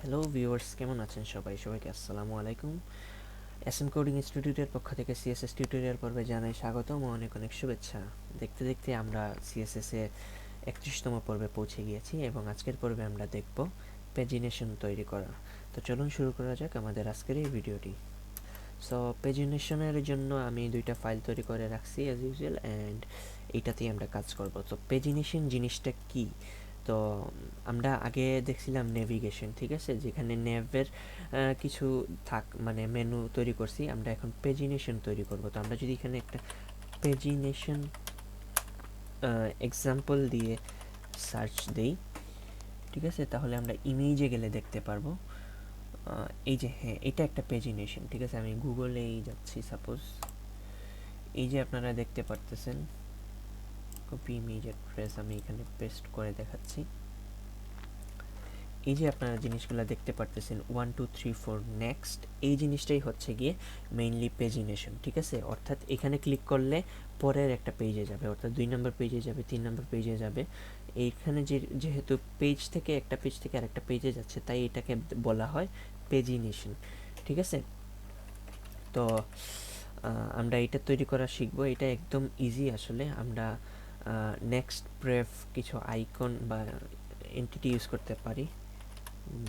Hello viewers, কেমন আছেন সবাইকে আসসালামু আলাইকুম। এসএম কোডিং ইনস্টিটিউটের পক্ষ থেকে সিএসএস টিউটোরিয়াল পর্বে জানাই স্বাগতম ও অনেক অনেক শুভেচ্ছা। দেখতে দেখতে আমরা সিএসএস এর 31তম পর্বে পৌঁছে গিয়েছি এবং আজকের পর্বে আমরা দেখব পেজিনেশন তৈরি করা। তো চলুন শুরু করা যাক আমাদের আজকের এই ভিডিওটি। সো পেজিনেশনের জন্য আমি দুইটা ফাইল তৈরি করে রাখছি অ্যাজ ইউজুয়াল, অ্যান্ড এইটাতেই আমরা কাজ করব। তো পেজিনেশন জিনিসটা কি? তো আমরা আগে দেখছিলাম নেভিগেশন, ঠিক আছে, যেখানে নেভের কিছু মানে মেনু তৈরি করছি। আমরা এখন পেজিনেশন তৈরি করব। তো আমরা যদি এখানে একটা পেজিনেশন এক্সাম্পল দিয়ে সার্চ দেই, ঠিক আছে, তাহলে আমরা ইমেজে গেলে দেখতে পারবো এই যে হ্যাঁ, এটা একটা পেজিনেশন, ঠিক আছে। আমি গুগলেই যাচ্ছি, সাপোজ এই যে আপনারা দেখতে পারতেছেন কপি ইমেজ অ্যাড্রেস, আমি এখানে পেস্ট করে দেখাচ্ছি। এই যে আপনারা জিনিসগুলো দেখতে পারতেছেন 1 2 3 4 নেক্সট, এই জিনিসটাই হচ্ছে গিয়ে মেইনলি পেজিনেশন, ঠিক আছে। অর্থাৎ এখানে ক্লিক করলে পরের একটা পেজে যাবে, অর্থাৎ 2 নম্বর পেজে যাবে, 3 নম্বর পেজে যাবে। এইখানে যেহেতু পেজ থেকে একটা পেজ থেকে আরেকটা পেজে যাচ্ছে, তাই এটাকে বলা হয় পেজিনেশন, ঠিক আছে। তো আমরা এটা তৈরি করা শিখবো। এটা একদম ইজি আসলে। আমরা নেক্সট ব্রেভ কিছু আইকন বা এন্টিটি ইউজ করতে পারি।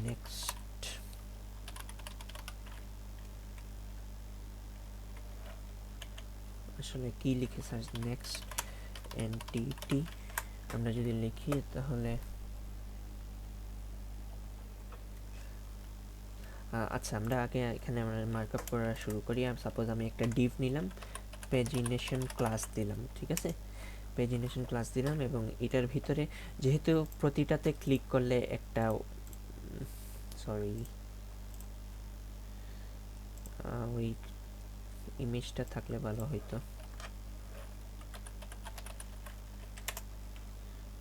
নেক্সট আসলে কি লিখে সার্চ, নেক্সট এন্টিটি আমরা যদি লিখি তাহলে আচ্ছা, আমরা আগে এখানে আমরা মার্কআপ করা শুরু করি। সাপোজ আমি একটা ডিভ নিলাম, পেজিনেশন ক্লাস দিলাম, ঠিক আছে। পেজিনেশন ক্লাস দিলাম এবং এটার ভিতরে যেহেতু প্রতিটাতে ক্লিক করলে একটা সরি ওই ইমেজটা থাকলে ভালো হইতো।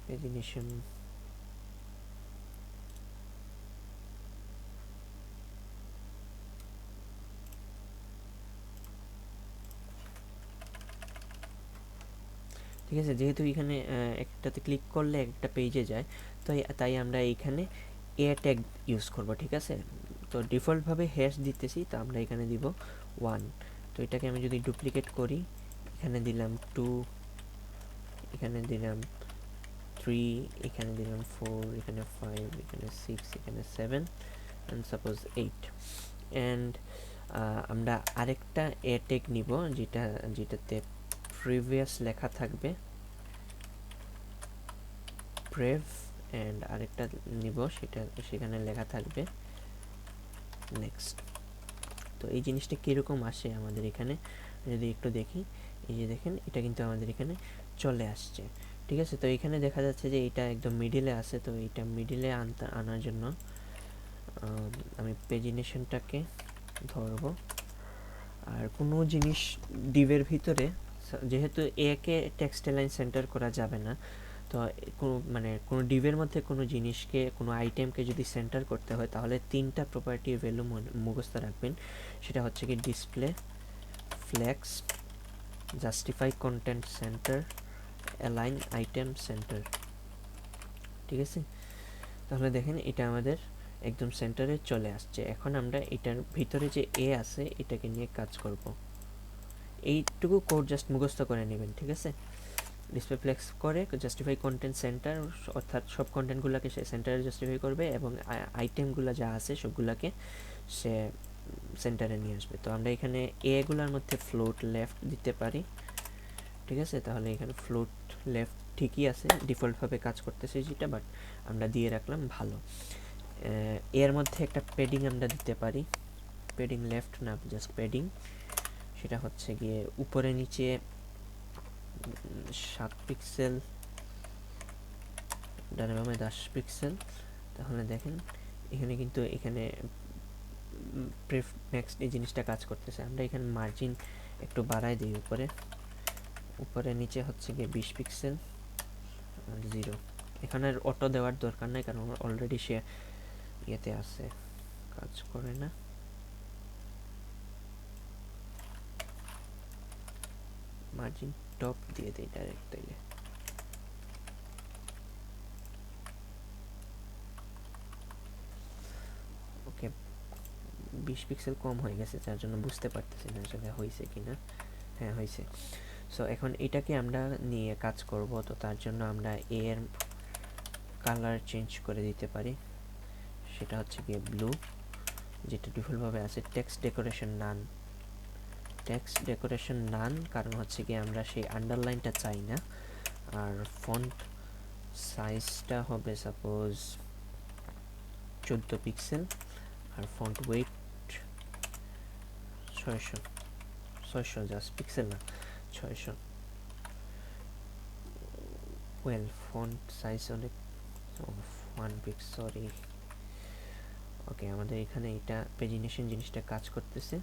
পেজিনেশন ঠিক আছে, যেহেতু এখানে একটাতে ক্লিক করলে একটা পেজে যায়, তাই আমরা এইখানে এ ট্যাগ ইউজ করব, ঠিক আছে। তো ডিফল্টভাবে হ্যাশ দিতেছি, তো আমরা এখানে দিব 1। তো এটাকে আমি যদি ডুপ্লিকেট করি, এখানে দিলাম 2, এখানে দিলাম 3, এখানে দিলাম 4, এখানে 5, এখানে 6, এখানে 7 অ্যান্ড সাপোজ 8। অ্যান্ড আমরা আরেকটা এ ট্যাগ নিব যেটাতে প্রিভিয়াস লেখা থাকবে ব্রেভ, অ্যান্ড আরেকটা নিব সেখানে লেখা থাকবে নেক্সট। তো এই জিনিসটা কীরকম আসে আমাদের এখানে যদি একটু দেখি, এই যে দেখেন এটা কিন্তু আমাদের এখানে চলে আসছে, ঠিক আছে। তো এখানে দেখা যাচ্ছে যে এটা একদম মিডিলে আছে। তো এটা মিডিলে আনার জন্য আমি পেজিনেশনটাকে ধরবো। আর কোনো জিনিস ডিভের ভিতরে যেহেতু একে টেক্সট লাইন সেন্টার করা যাবে না, তো কোনো ডিভের মধ্যে কোনো জিনিসকে, কোনো আইটেমকে যদি সেন্টার করতে হয়, তাহলে 3টা প্রপার্টির ভ্যালু মুখস্থ রাখবেন। সেটা হচ্ছে কি display, flex, justify content center, align item center, ঠিক আছে। তাহলে দেখেন এটা আমাদের একদম সেন্টারে চলে আসছে। এখন আমরা এটার ভিতরে যে এ আছে এটাকে নিয়ে কাজ করব। এইটুকু কোড জাস্ট মুখস্থ করে নেবেন, ঠিক আছে। ডিসপ্লে ফ্লেক্স করে জাস্টিফাই কন্টেন্ট সেন্টার, অর্থাৎ সব কন্টেন্টগুলোকে সে সেন্টারে জাস্টিফাই করবে এবং আইটেমগুলো যা আছে সবগুলোকে সে সেন্টারে নিয়ে আসবে। তো আমরা এখানে এগুলোর মধ্যে ফ্লোট লেফট দিতে পারি, ঠিক আছে। তাহলে এখানে ফ্লোট লেফট ঠিকই আছে, ডিফল্টভাবে কাজ করতেছে যেটা, বাট আমরা দিয়ে রাখলাম ভালো। এর মধ্যে একটা প্যাডিং আমরা দিতে পারি, প্যাডিং লেফট না, জাস্ট প্যাডিং। সেটা হচ্ছে গিয়ে উপরে নিচে 7 পিক্সেল, ডানে বামে 10 পিক্সেল। তাহলে দেখেন এখানে কিন্তু এখানে নেক্সট এই জিনিসটা কাজ করতেছে। আমরা এখানে মার্জিন একটু বাড়াই দিই, উপরে নিচে হচ্ছে গিয়ে 20 পিক্সেল আর 0। এখানে অটো দেওয়ার দরকার নাই, কারণ অলরেডি সে ইয়েতে আছে, কাজ করে না। মার্জিন টপ দিয়ে দিই ডাইরেক্ট, তাইলে ওকে 20 পিক্সেল কম হয়ে গেছে, যার জন্য বুঝতে পারতেছি না আসলে হয়েছে কিনা। হ্যাঁ হয়েছে। সো এখন এটাকে আমরা নিয়ে কাজ করব, তো তার জন্য আমরা এর কালার চেঞ্জ করে দিতে পারি, সেটা হচ্ছে গিয়ে ব্লু, যেটা ডিফল্টভাবে আছে। টেক্সট ডেকোরেশন নান, কারণ হচ্ছে গিয়ে আমরা সেই আন্ডারলাইনটা চাই না। আর ফন্ট সাইজটা হবে সাপোজ 14 পিক্সেল, আর ফন্ট ওয়েট 600 জাস্ট, পিক্সেল না, 600। ওয়েল ফন্ট সাইজ অনেক 1 পিক্স, সরি। ওকে, আমাদের এখানে এটা পেজিনেশন জিনিসটা কাজ করতেছে।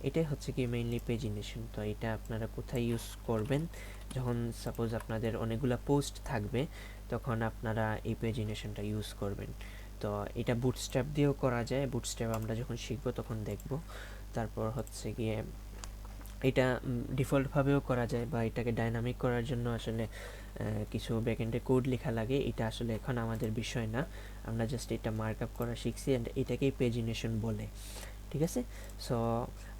এটাই হচ্ছে কি মেইনলি পেজিনেশন। তো এটা আপনারা কোথায় ইউজ করবেন? যখন সাপোজ আপনাদের অনেকগুলো পোস্ট থাকবে, তখন আপনারা এই পেজিনেশনটা ইউজ করবেন। তো এটা বুটস্ট্র্যাপ দিয়েও করা যায়, বুটস্ট্র্যাপ আমরা যখন শিখবো তখন দেখব। তারপর হচ্ছে গিয়ে এটা ডিফল্টভাবেও করা যায়, বা এটাকে ডাইনামিক করার জন্য আসলে কিছু ব্যাকএন্ডে কোড লেখা লাগে। এটা আসলে এখন আমাদের বিষয় না, আমরা জাস্ট এটা মার্কআপ করা শিখছি, অ্যান্ড এটাকেই পেজিনেশন বলে। ঠিক আছে? সো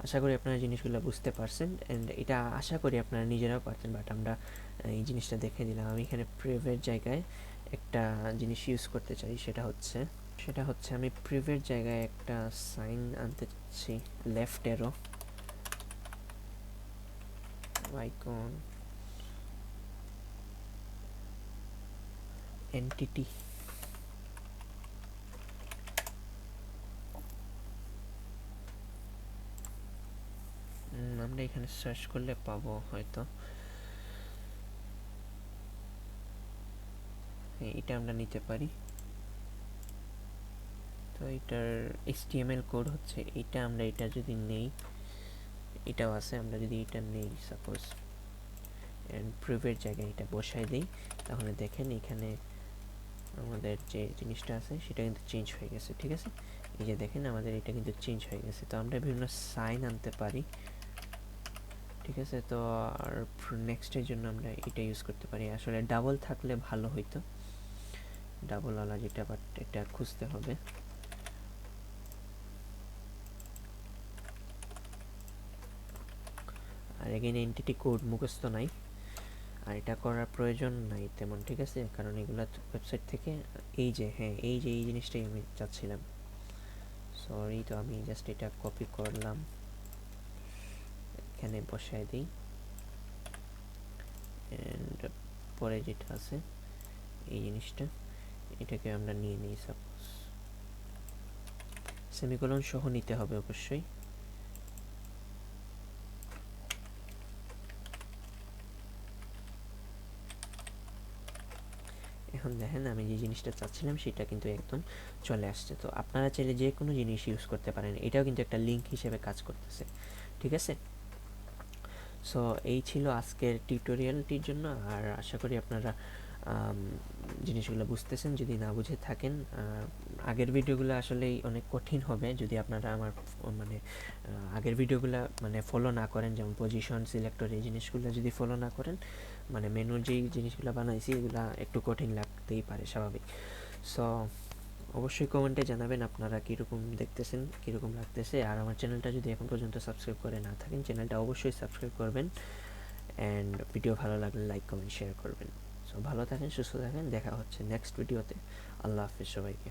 আশা করি আপনারা জিনিসগুলো বুঝতে পারছেন, অ্যান্ড এটা আশা করি আপনারা নিজেরাও পারছেন, বাট আমরা এই জিনিসটা দেখে দিলাম। আমি এখানে প্রিভের জায়গায় একটা জিনিস ইউজ করতে চাই, সেটা হচ্ছে আমি প্রিভের জায়গায় একটা সাইন আনতে চাচ্ছি, লেফট এরো আইকন এন্টিটি। আমরা এখানে সার্চ করলে পাবো হয়তো। এটা আমরা নিতে পারি। তো এটার HTML কোড হচ্ছে এটা, আমরা এটা যদি নেই, এটাও আছে, আমরা যদি এটা নেই সাপোজ এন্ড প্রিভের জায়গায় এটা বসাই দিই, তাহলে দেখেন এখানে আমাদের যে জিনিসটা আছে সেটা কিন্তু চেঞ্জ হয়ে গেছে। ঠিক আছে, এই যে দেখেন আমাদের এটা কিন্তু চেঞ্জ হয়ে গেছে। তো আমরা বিভিন্ন সাইন আনতে পারি। ঠিক আছে, তো আর নেক্সটের জন্য আমরা এটা ইউজ করতে পারি। আসলে ডাবল থাকলে ভালো হইতো, ডাবলওয়ালা যেটা, বাট এটা খুঁজতে হবে। আর এগেইন এন্টিটি কোড মুখস্থ নাই, আর এটা করার প্রয়োজন নাই তেমন। ঠিক আছে, কারণ এগুলা ওয়েবসাইট থেকে এই যে এই জিনিসটাই আমি চাচ্ছিলাম। সরি, তো আমি জাস্ট এটা কপি করলাম, এখানে বসায় দিই, অ্যান্ড পরে যেটা আছে এই জিনিসটা, এটাকে আমরা নিয়ে নিই সাপোজ। সেমিকোলন সহ নিতে হবে অবশ্যই। এখন দেখেন আমি যে জিনিসটা চাচ্ছিলাম সেটা কিন্তু একদম চলে আসছে। তো আপনারা চাইলে যে কোনো জিনিস ইউজ করতে পারেন, এটাও কিন্তু একটা লিঙ্ক হিসেবে কাজ করতেছে। ঠিক আছে, সো এই ছিল আজকের টিউটোরিয়ালটির জন্য, আর আশা করি আপনারা জিনিসগুলো বুঝতেছেন। যদি না বুঝে থাকেন, আগের ভিডিওগুলো আসলেই অনেক কঠিন হবে যদি আপনারা আমার মানে আগের ভিডিওগুলো মানে ফলো না করেন, যেমন পজিশন সিলেক্টর, এই জিনিসগুলো যদি ফলো না করেন, মানে মেনুর যেই জিনিসগুলো বানাইছি এগুলো একটু কঠিন লাগতেই পারে, স্বাভাবিক। সো অবশ্যই কমেন্টে জানাবেন আপনারা কীরকম দেখতেছেন, কীরকম লাগতেছে। আর আমার চ্যানেলটা যদি এখন পর্যন্ত সাবস্ক্রাইব করে না থাকেন, চ্যানেলটা অবশ্যই সাবস্ক্রাইব করবেন, অ্যান্ড ভিডিও ভালো লাগলে লাইক কমেন্ট শেয়ার করবেন। সো ভালো থাকেন, সুস্থ থাকেন, দেখা হচ্ছে নেক্সট ভিডিওতে। আল্লাহ হাফিজ সবাইকে।